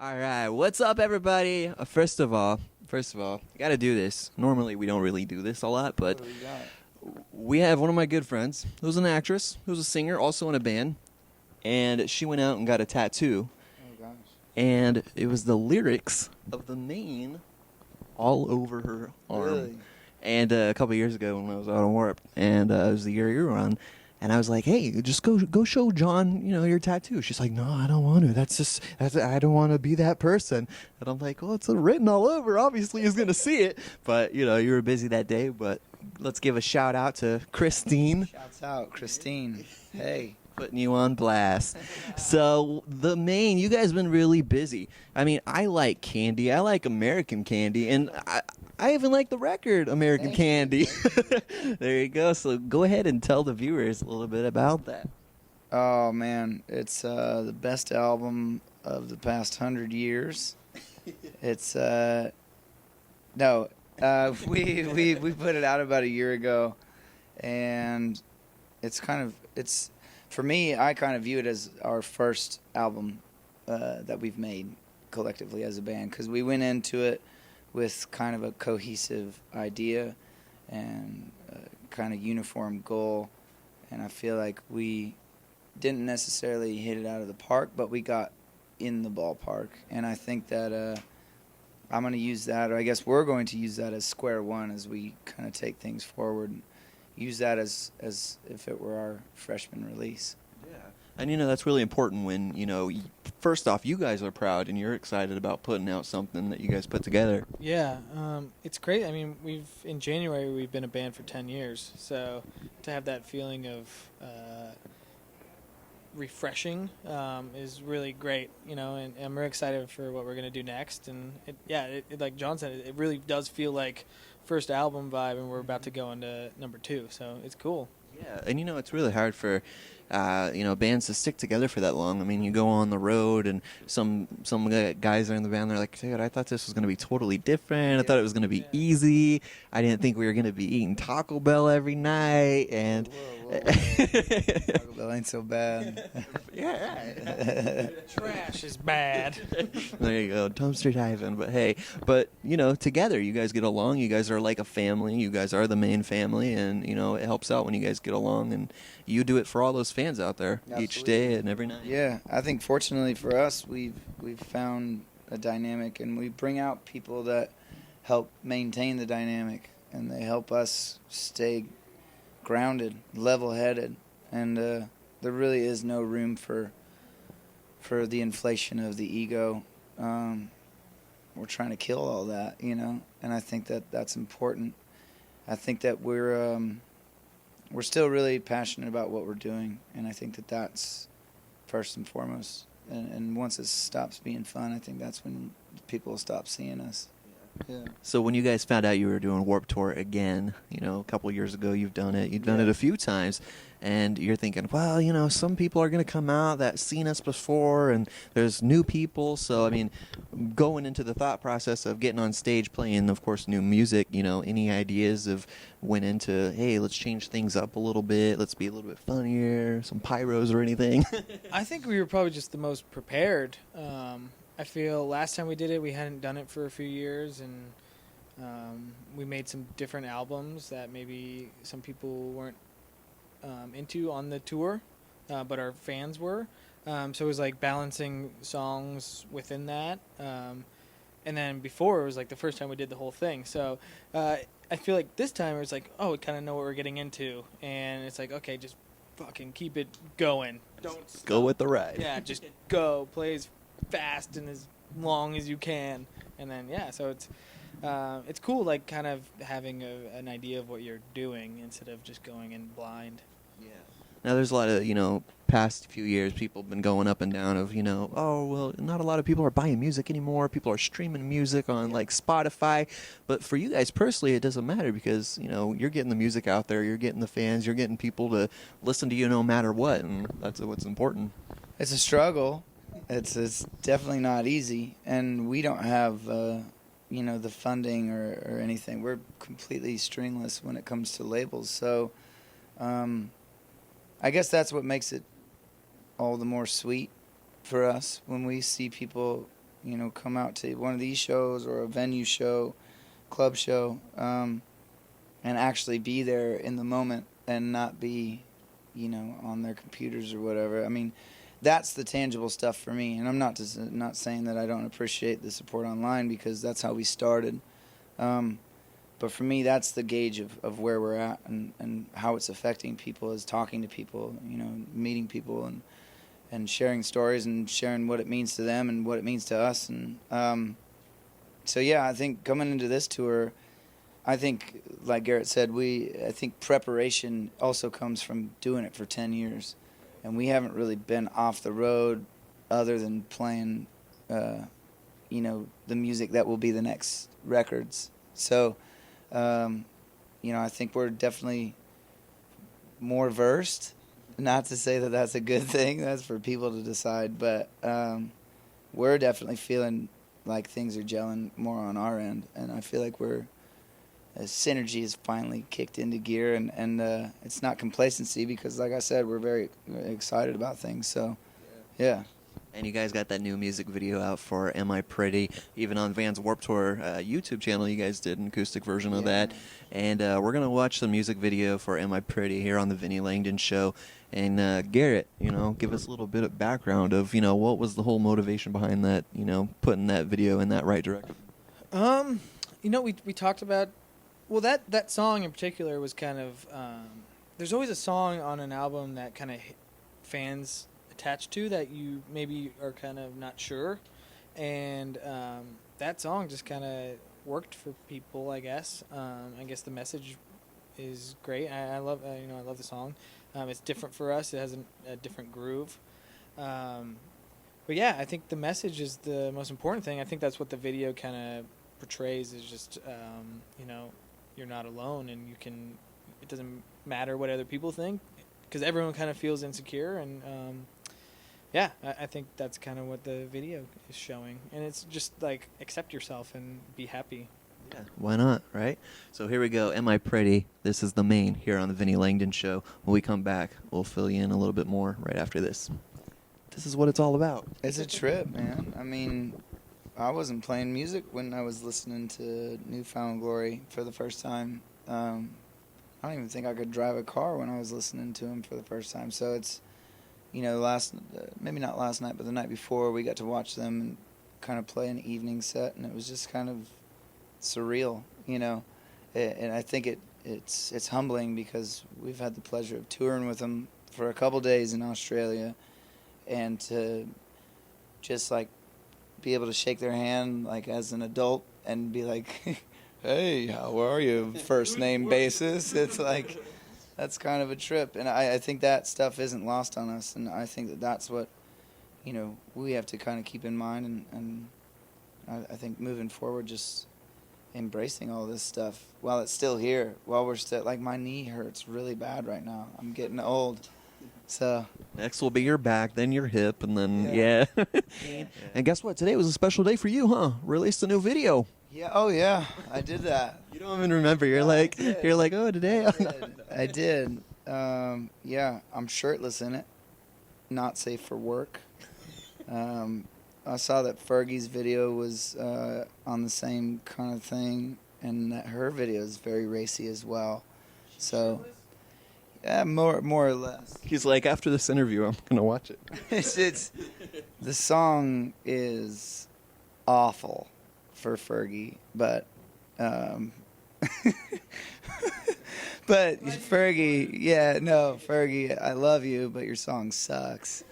All right, what's up, everybody? First of all, I gotta do this. Normally, we don't really do this a lot, but What do we got? we have one of my good friends who's an actress, who's a singer, also in a band, and she went out and got a tattoo, Oh gosh. and it was the lyrics of the Maine all over her arm. Really? And a couple years ago when I was out on Warp, and it was the year you were on, and I was like, "Hey, just go show John, your tattoo." She's like, "No, I don't want to. I don't want to be that person." And I'm like, "Well, it's written all over. Obviously, he's gonna see it." But you were busy that day. But let's give a shout out to Christine. Shouts out, Christine. Hey. Putting you on blast. So the Maine, you guys been really busy. I mean, I like candy. I like American candy, and I even like the record American Candy. There you go. So go ahead and tell the viewers a little bit about that. Oh man, it's the best album of the past 100 years. It's no, we put it out about a year ago, and it's for me, I kind of view it as our first album that we've made collectively as a band, because we went into it with kind of a cohesive idea and a kind of uniform goal, and I feel like we didn't necessarily hit it out of the park, but we got in the ballpark, and I think that I'm going to use that, or I guess we're going to use that as square one as we kind of take things forward. Use that as if it were our freshman release. Yeah. And that's really important when, first off, you guys are proud and you're excited about putting out something that you guys put together. Yeah, it's great. I mean, in January we've been a band for 10 years, so to have that feeling of refreshing is really great, and I'm really excited for what we're going to do next. And like John said, it really does feel like first album vibe, and we're about to go into number 2, so it's cool. Yeah, and it's really hard for bands to stick together for that long. I mean, you go on the road, and some guys are in the band. They're like, "Dude, I thought this was going to be totally different. I thought it was going to be easy. I didn't think we were going to be eating Taco Bell every night." And whoa. Taco Bell ain't so bad. Yeah, Trash is bad. there you go, dumpster diving. But hey, together you guys get along. You guys are like a family. You guys are the main family, and it helps out when you guys get along, and you do it for all those fans out there. Absolutely. Each day and every night. Yeah, I think fortunately for us, we've found a dynamic, and we bring out people that help maintain the dynamic, and they help us stay grounded, level-headed, and there really is no room for the inflation of the ego. We're trying to kill all that, and I think that's important. I think that we're still really passionate about what we're doing, and I think that's first and foremost. And once it stops being fun, I think that's when people will stop seeing us. Yeah. So when you guys found out you were doing Warped Tour again, a couple of years ago, you've done it a few times, and you're thinking, well, some people are going to come out that seen us before, and there's new people. So, I mean, going into the thought process of getting on stage playing, of course, new music, any ideas of went into, hey, let's change things up a little bit, let's be a little bit funnier, some pyros or anything? I think we were probably just the most prepared. I feel last time we did it, we hadn't done it for a few years, and we made some different albums that maybe some people weren't into on the tour, but our fans were. So it was like balancing songs within that. And then before, it was like the first time we did the whole thing. So I feel like this time it was like, oh, we kind of know what we're getting into. And it's like, okay, just fucking keep it going. Don't stop. Go with the ride. Yeah, just go. Play as fast and as long as you can. And then, so it's cool, like, kind of having an idea of what you're doing instead of just going in blind. Yeah. Now, there's a lot of, past few years, people have been going up and down of, oh, well, not a lot of people are buying music anymore. People are streaming music on, like, Spotify. But for you guys personally, it doesn't matter because, you're getting the music out there. You're getting the fans. You're getting people to listen to you no matter what. And that's what's important. It's a struggle. It's definitely not easy. And we don't have, the funding or anything. We're completely stringless when it comes to labels. So I guess that's what makes it all the more sweet for us when we see people come out to one of these shows or a venue show, club show, and actually be there in the moment and not be, on their computers or whatever. I mean, that's the tangible stuff for me. And I'm not saying that I don't appreciate the support online, because that's how we started. But for me, that's the gauge of where we're at and how it's affecting people, is talking to people, meeting people and sharing stories and sharing what it means to them and what it means to us. And so, yeah, I think coming into this tour, I think, like Garrett said, I think preparation also comes from doing it for 10 years. And we haven't really been off the road other than playing, the music that will be the next records. So, I think we're definitely more versed. Not to say that that's a good thing. That's for people to decide. But we're definitely feeling like things are gelling more on our end. And I feel like synergy has finally kicked into gear. And it's not complacency, because, like I said, we're very excited about things. So, yeah. And you guys got that new music video out for Am I Pretty? Even on Vans Warped Tour YouTube channel, you guys did an acoustic version of that. And we're going to watch the music video for Am I Pretty here on the Vinnie Langdon Show. And Garrett, give us a little bit of background of, what was the whole motivation behind that, putting that video in that right direction? We talked about, well, that song in particular was kind of, there's always a song on an album that kind of fans attached to that you maybe are kind of not sure, and that song just kind of worked for people, I guess. I guess the message is great. I love I love the song. It's different for us. It has a different groove. But yeah, I think the message is the most important thing. I think that's what the video kind of portrays, is just you're not alone, and it doesn't matter what other people think, because everyone kind of feels insecure. And yeah, I think that's kind of what the video is showing. And it's just like, accept yourself and be happy. Yeah, why not, right? So here we go. Am I Pretty? This is the Maine here on the Vinnie Langdon Show. When we come back, we'll fill you in a little bit more right after this. This is what it's all about. It's a trip, man. I mean, I wasn't playing music when I was listening to Newfound Glory for the first time. I don't even think I could drive a car when I was listening to him for the first time. So it's, maybe not last night, but the night before, we got to watch them and kind of play an evening set, and it was just kind of surreal, And I think it's humbling, because we've had the pleasure of touring with them for a couple days in Australia, and to just like be able to shake their hand like as an adult and be like, hey, how are you? First name basis. It's like, that's kind of a trip. And I think that stuff isn't lost on us. And I think that's what, we have to kind of keep in mind. And I think moving forward, just embracing all this stuff while it's still here, while we're still, like, my knee hurts really bad right now. I'm getting old. So next will be your back, then your hip, and then, yeah. And guess what? Today was a special day for you, huh? Released a new video. Yeah. Oh, yeah. I did that. You don't even remember. You're like, oh, today. I did. Yeah, I'm shirtless in it. Not safe for work. I saw that Fergie's video was on the same kind of thing, and that her video is very racy as well. So, yeah, more or less. He's like, after this interview, I'm gonna watch it. it's the song is awful for Fergie, but Fergie, I love you, but your song sucks.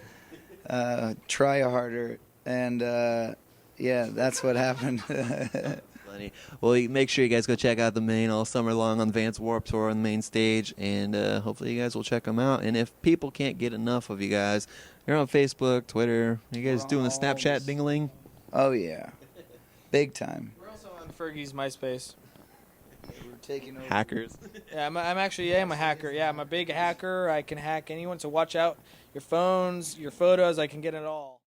Try harder. And that's what happened. Funny. Well, make sure you guys go check out the Maine all summer long on Vans Warped Tour on the main stage, and hopefully you guys will check them out. And if people can't get enough of you guys, you're on Facebook, Twitter. Are you guys doing the Snapchat ding-a-ling? Oh yeah, big time. We're also on Fergie's MySpace. We're taking over. Hackers. Yeah, I'm a hacker. Yeah, I'm a big hacker. I can hack anyone, so watch out. Your phones, your photos, I can get it all.